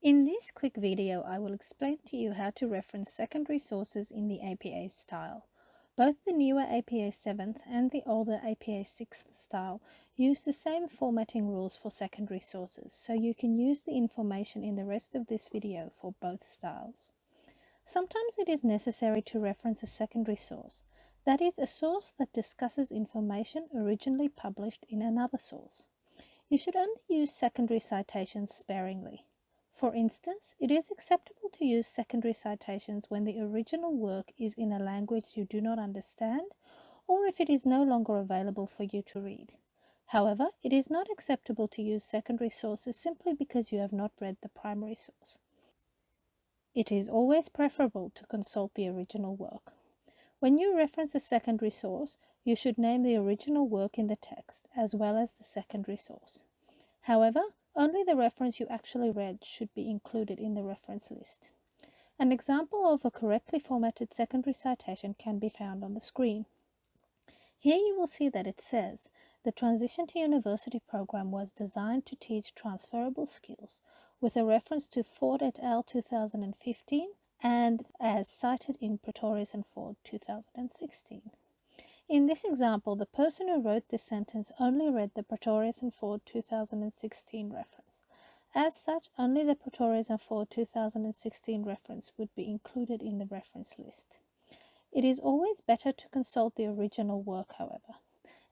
In this quick video, I will explain to you how to reference secondary sources in the APA style. Both the newer APA 7th and the older APA 6th style use the same formatting rules for secondary sources, so you can use the information in the rest of this video for both styles. Sometimes it is necessary to reference a secondary source, that is, a source that discusses information originally published in another source. You should only use secondary citations sparingly. For instance, it is acceptable to use secondary citations when the original work is in a language you do not understand or if it is no longer available for you to read. However, it is not acceptable to use secondary sources simply because you have not read the primary source. It is always preferable to consult the original work. When you reference a secondary source, you should name the original work in the text as well as the secondary source. However, only the reference you actually read should be included in the reference list. An example of a correctly formatted secondary citation can be found on the screen. Here you will see that it says, "The Transition to University program was designed to teach transferable skills," with a reference to Ford et al. 2015 and as cited in Pretorius and Ford 2016. In this example, the person who wrote this sentence only read the Pretorius and Ford 2016 reference. As such, only the Pretorius and Ford 2016 reference would be included in the reference list. It is always better to consult the original work, however,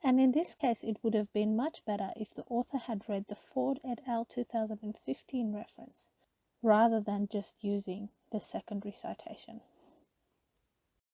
and in this case it would have been much better if the author had read the Ford et al. 2015 reference, rather than just using the secondary citation.